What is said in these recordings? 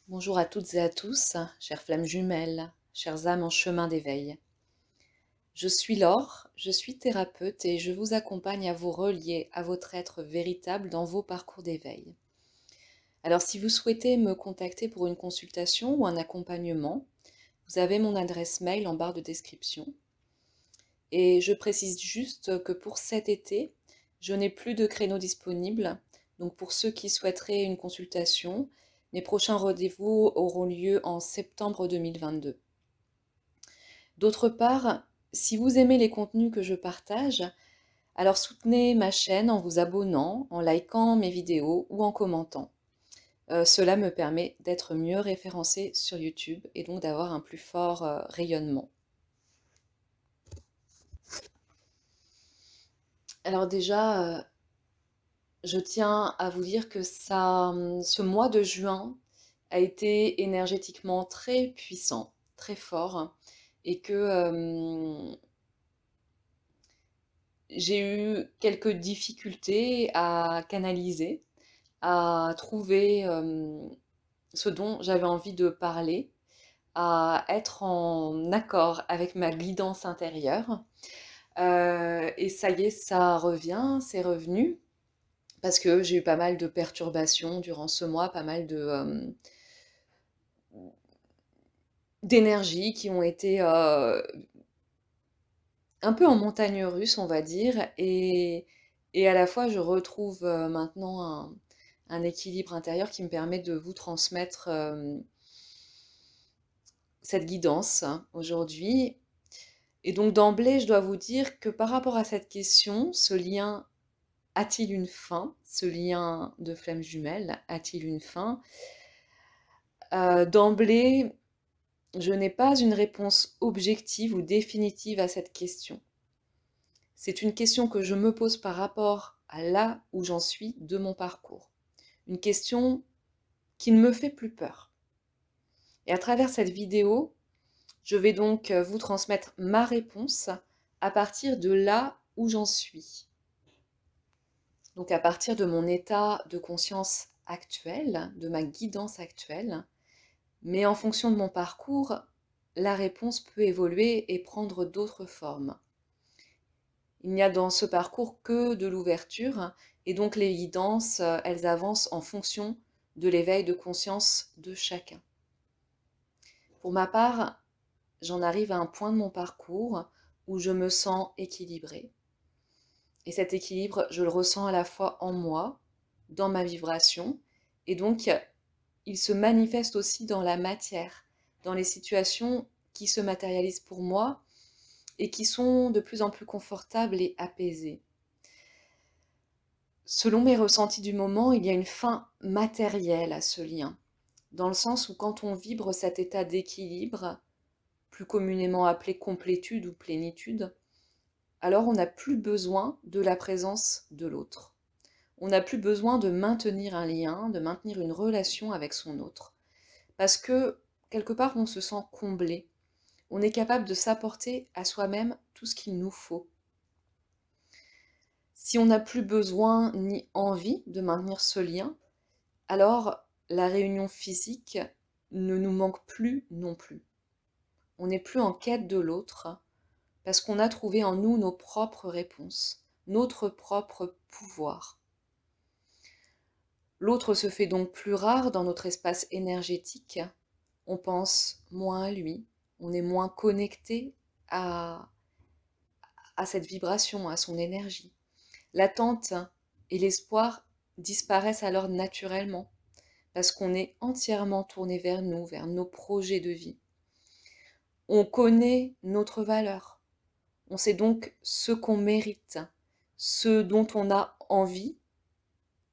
Bonjour à toutes et à tous, chères flammes jumelles, chères âmes en chemin d'éveil. Je suis Laure, je suis thérapeute et je vous accompagne à vous relier à votre être véritable dans vos parcours d'éveil. Alors si vous souhaitez me contacter pour une consultation ou un accompagnement, vous avez mon adresse mail en barre de description. Et je précise juste que pour cet été, je n'ai plus de créneaux disponibles. Donc pour ceux qui souhaiteraient une consultation, mes prochains rendez-vous auront lieu en septembre 2022. D'autre part, si vous aimez les contenus que je partage, alors soutenez ma chaîne en vous abonnant, en likant mes vidéos ou en commentant. Cela me permet d'être mieux référencé sur YouTube et donc d'avoir un plus fort rayonnement. Alors déjà, je tiens à vous dire que ce mois de juin a été énergétiquement très puissant, très fort, et que j'ai eu quelques difficultés à canaliser, à trouver ce dont j'avais envie de parler, à être en accord avec ma guidance intérieure. Et ça y est, ça revient, c'est revenu, parce que j'ai eu pas mal de perturbations durant ce mois, pas mal d'énergie qui ont été un peu en montagne russe, on va dire, et à la fois je retrouve maintenant un équilibre intérieur qui me permet de vous transmettre cette guidance aujourd'hui. Et donc d'emblée, je dois vous dire que par rapport à cette question, ce lien a-t-il une fin? Ce lien de flamme jumelle a-t-il une fin? D'emblée, je n'ai pas une réponse objective ou définitive à cette question. C'est une question que je me pose par rapport à là où j'en suis de mon parcours. Une question qui ne me fait plus peur. Et à travers cette vidéo, je vais donc vous transmettre ma réponse à partir de là où j'en suis. Donc à partir de mon état de conscience actuel, de ma guidance actuelle, mais en fonction de mon parcours, la réponse peut évoluer et prendre d'autres formes. Il n'y a dans ce parcours que de l'ouverture, et donc les guidances, elles avancent en fonction de l'éveil de conscience de chacun. Pour ma part, j'en arrive à un point de mon parcours où je me sens équilibrée. Et cet équilibre, je le ressens à la fois en moi, dans ma vibration, et donc il se manifeste aussi dans la matière, dans les situations qui se matérialisent pour moi et qui sont de plus en plus confortables et apaisées. Selon mes ressentis du moment, il y a une fin matérielle à ce lien, dans le sens où quand on vibre cet état d'équilibre, plus communément appelé complétude ou plénitude, alors on n'a plus besoin de la présence de l'autre. On n'a plus besoin de maintenir un lien, de maintenir une relation avec son autre. Parce que, quelque part, on se sent comblé. On est capable de s'apporter à soi-même tout ce qu'il nous faut. Si on n'a plus besoin ni envie de maintenir ce lien, alors la réunion physique ne nous manque plus non plus. On n'est plus en quête de l'autre parce qu'on a trouvé en nous nos propres réponses, notre propre pouvoir. L'autre se fait donc plus rare dans notre espace énergétique. On pense moins à lui, on est moins connecté à, à cette vibration, à son énergie. L'attente et l'espoir disparaissent alors naturellement parce qu'on est entièrement tourné vers nous, vers nos projets de vie. On connaît notre valeur. On sait donc ce qu'on mérite, ce dont on a envie,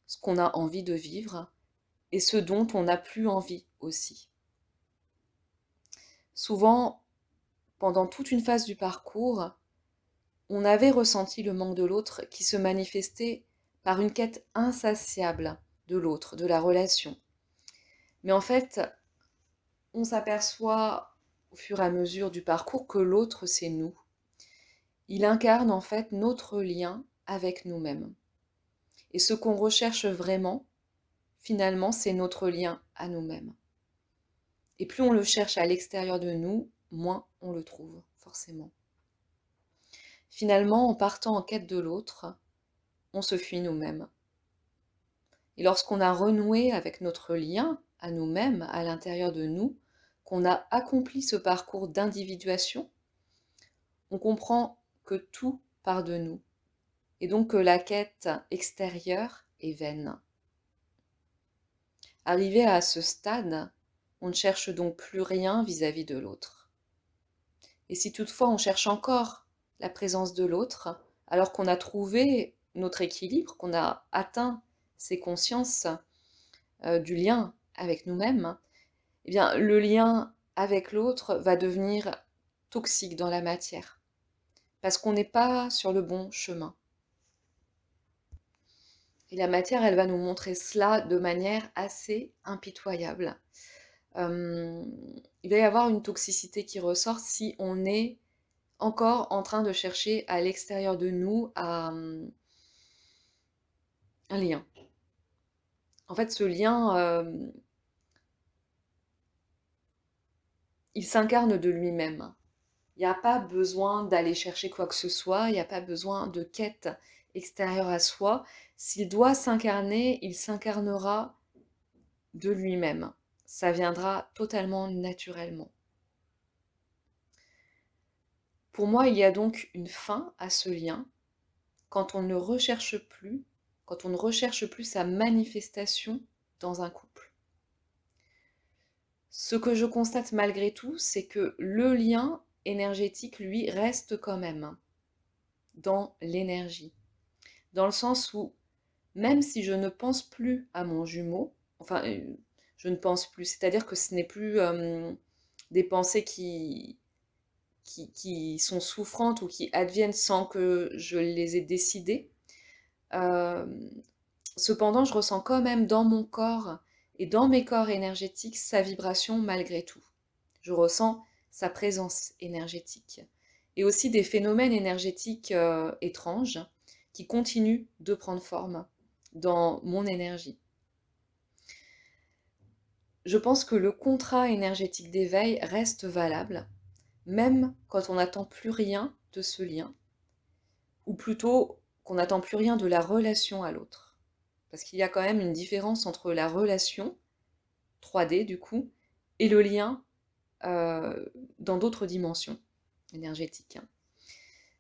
ce qu'on a envie de vivre et ce dont on n'a plus envie aussi. Souvent, pendant toute une phase du parcours, on avait ressenti le manque de l'autre qui se manifestait par une quête insatiable de l'autre, de la relation. Mais en fait, on s'aperçoit au fur et à mesure du parcours que l'autre, c'est nous. Il incarne en fait notre lien avec nous-mêmes. Et ce qu'on recherche vraiment, finalement, c'est notre lien à nous-mêmes. Et plus on le cherche à l'extérieur de nous, moins on le trouve, forcément. Finalement, en partant en quête de l'autre, on se fuit nous-mêmes. Et lorsqu'on a renoué avec notre lien à nous-mêmes, à l'intérieur de nous, qu'on a accompli ce parcours d'individuation, on comprend que tout part de nous, et donc que la quête extérieure est vaine. Arrivé à ce stade, on ne cherche donc plus rien vis-à-vis de l'autre. Et si toutefois on cherche encore la présence de l'autre, alors qu'on a trouvé notre équilibre, qu'on a atteint ces consciences du lien avec nous-mêmes, eh bien le lien avec l'autre va devenir toxique dans la matière, parce qu'on n'est pas sur le bon chemin. Et la matière, elle va nous montrer cela de manière assez impitoyable. Il va y avoir une toxicité qui ressort si on est encore en train de chercher à l'extérieur de nous un lien. En fait, ce lien, il s'incarne de lui-même. Il n'y a pas besoin d'aller chercher quoi que ce soit, il n'y a pas besoin de quête extérieure à soi. S'il doit s'incarner, il s'incarnera de lui-même. Ça viendra totalement naturellement. Pour moi, il y a donc une fin à ce lien quand on ne recherche plus, quand on ne recherche plus sa manifestation dans un couple. Ce que je constate malgré tout, c'est que le lien énergétique, lui, reste quand même dans l'énergie. Dans le sens où, même si je ne pense plus à mon jumeau, enfin, je ne pense plus, c'est-à-dire que ce n'est plus des pensées qui sont souffrantes ou qui adviennent sans que je les ai décidées. Euh, Cependant, je ressens quand même dans mon corps et dans mes corps énergétiques sa vibration malgré tout. Je ressens sa présence énergétique. Et aussi des phénomènes énergétiques étranges qui continuent de prendre forme dans mon énergie. Je pense que le contrat énergétique d'éveil reste valable, même quand on n'attend plus rien de ce lien, ou plutôt qu'on n'attend plus rien de la relation à l'autre. Parce qu'il y a quand même une différence entre la relation, 3D du coup, et le lien dans d'autres dimensions énergétiques.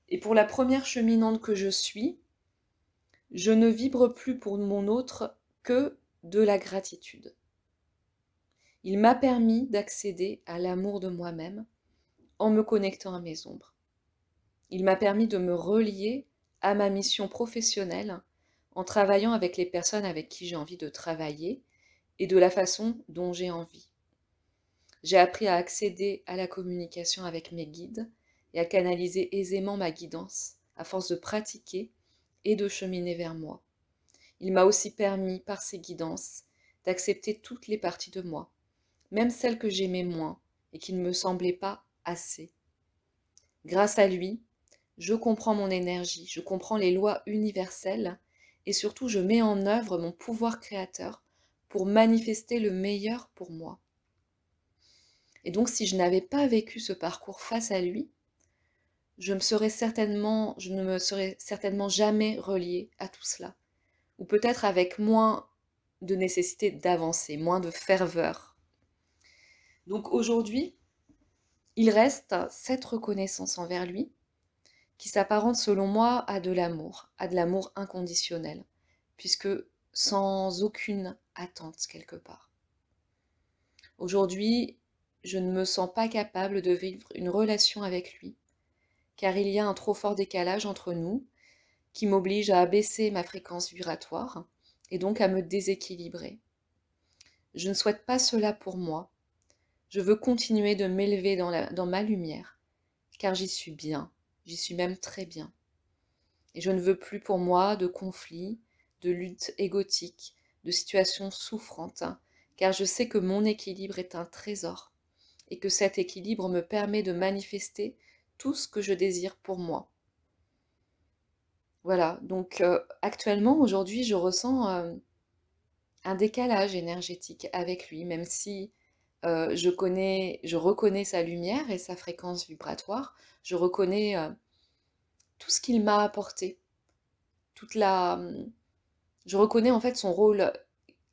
Et pour la première cheminante que je suis, je ne vibre plus pour mon autre que de la gratitude. Il m'a permis d'accéder à l'amour de moi-même en me connectant à mes ombres. Il m'a permis de me relier à ma mission professionnelle en travaillant avec les personnes avec qui j'ai envie de travailler et de la façon dont j'ai envie. J'ai appris à accéder à la communication avec mes guides et à canaliser aisément ma guidance à force de pratiquer et de cheminer vers moi. Il m'a aussi permis, par ces guidances, d'accepter toutes les parties de moi, même celles que j'aimais moins et qui ne me semblaient pas assez. Grâce à lui, je comprends mon énergie, je comprends les lois universelles et surtout je mets en œuvre mon pouvoir créateur pour manifester le meilleur pour moi. Et donc si je n'avais pas vécu ce parcours face à lui, je ne me serais certainement jamais reliée à tout cela. Ou peut-être avec moins de nécessité d'avancer, moins de ferveur. Donc aujourd'hui, il reste cette reconnaissance envers lui qui s'apparente selon moi à de l'amour inconditionnel, puisque sans aucune attente quelque part. Aujourd'hui, je ne me sens pas capable de vivre une relation avec lui, car il y a un trop fort décalage entre nous qui m'oblige à abaisser ma fréquence vibratoire et donc à me déséquilibrer. Je ne souhaite pas cela pour moi. Je veux continuer de m'élever dans ma lumière, car j'y suis bien, j'y suis même très bien. Et je ne veux plus pour moi de conflits, de luttes égotiques, de situations souffrantes, car je sais que mon équilibre est un trésor et que cet équilibre me permet de manifester tout ce que je désire pour moi. Voilà, donc actuellement, aujourd'hui, je ressens un décalage énergétique avec lui, même si je reconnais sa lumière et sa fréquence vibratoire. Je reconnais tout ce qu'il m'a apporté, toute la, je reconnais en fait son rôle,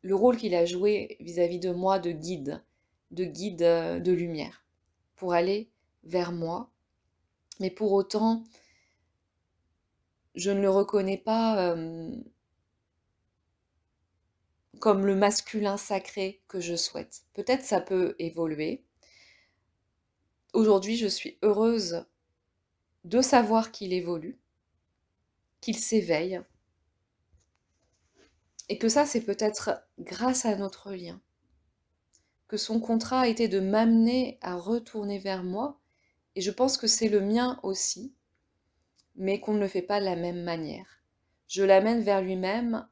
le rôle qu'il a joué vis-à-vis de moi de guide de lumière, pour aller vers moi. Mais pour autant, je ne le reconnais pas comme le masculin sacré que je souhaite. Peut-être ça peut évoluer. Aujourd'hui, je suis heureuse de savoir qu'il évolue, qu'il s'éveille, et que ça, c'est peut-être grâce à notre lien, que son contrat a été de m'amener à retourner vers moi, et je pense que c'est le mien aussi, mais qu'on ne le fait pas de la même manière. Je l'amène vers lui-même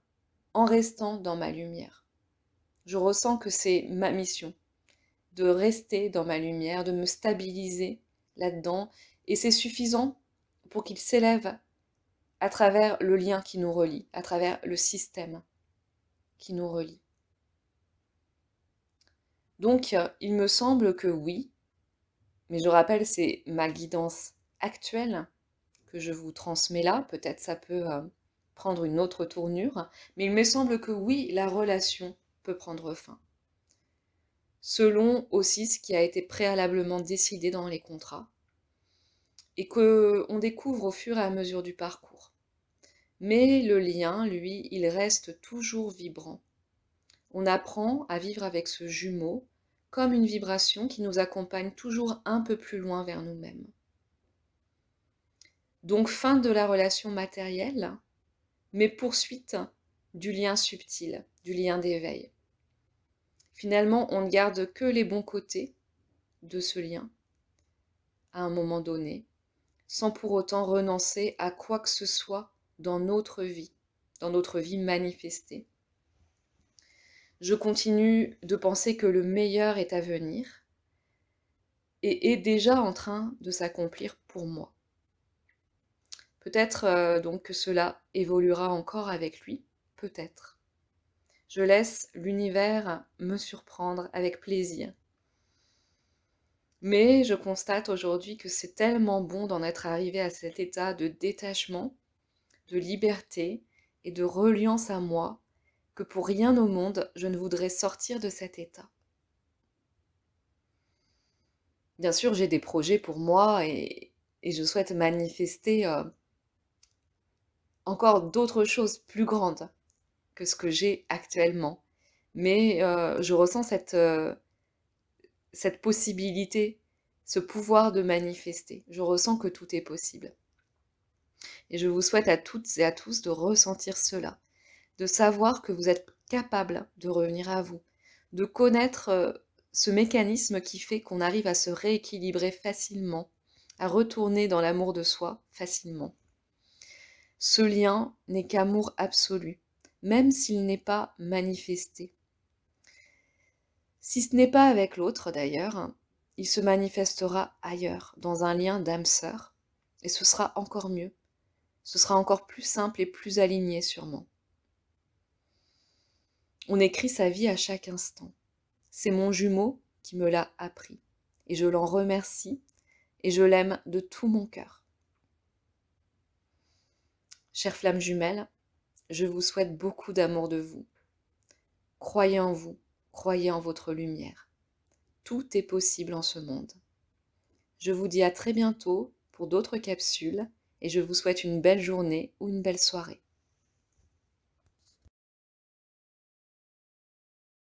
en restant dans ma lumière. Je ressens que c'est ma mission, de rester dans ma lumière, de me stabiliser là-dedans, et c'est suffisant pour qu'il s'élève à travers le lien qui nous relie, à travers le système qui nous relie. Donc, il me semble que oui, mais je rappelle, c'est ma guidance actuelle que je vous transmets là. Peut-être ça peut prendre une autre tournure, mais il me semble que oui, la relation peut prendre fin. Selon aussi ce qui a été préalablement décidé dans les contrats, et qu'on découvre au fur et à mesure du parcours. Mais le lien, lui, il reste toujours vibrant. On apprend à vivre avec ce jumeau comme une vibration qui nous accompagne toujours un peu plus loin vers nous-mêmes. Donc fin de la relation matérielle, mais poursuite du lien subtil, du lien d'éveil. Finalement, on ne garde que les bons côtés de ce lien à un moment donné, sans pour autant renoncer à quoi que ce soit dans notre vie manifestée. Je continue de penser que le meilleur est à venir et est déjà en train de s'accomplir pour moi. Peut-être donc que cela évoluera encore avec lui, peut-être. Je laisse l'univers me surprendre avec plaisir. Mais je constate aujourd'hui que c'est tellement bon d'en être arrivé à cet état de détachement, de liberté et de reliance à moi, que pour rien au monde je ne voudrais sortir de cet état. Bien sûr, j'ai des projets pour moi et je souhaite manifester encore d'autres choses plus grandes que ce que j'ai actuellement. Mais je ressens cette possibilité, ce pouvoir de manifester. Je ressens que tout est possible. Et je vous souhaite à toutes et à tous de ressentir cela, de savoir que vous êtes capable de revenir à vous, de connaître ce mécanisme qui fait qu'on arrive à se rééquilibrer facilement, à retourner dans l'amour de soi facilement. Ce lien n'est qu'amour absolu, même s'il n'est pas manifesté. Si ce n'est pas avec l'autre d'ailleurs, il se manifestera ailleurs, dans un lien d'âme sœur, et ce sera encore mieux. Ce sera encore plus simple et plus aligné sûrement. On écrit sa vie à chaque instant. C'est mon jumeau qui me l'a appris, et je l'en remercie, et je l'aime de tout mon cœur. Chère flamme jumelle, je vous souhaite beaucoup d'amour de vous. Croyez en vous, croyez en votre lumière. Tout est possible en ce monde. Je vous dis à très bientôt pour d'autres capsules et je vous souhaite une belle journée ou une belle soirée.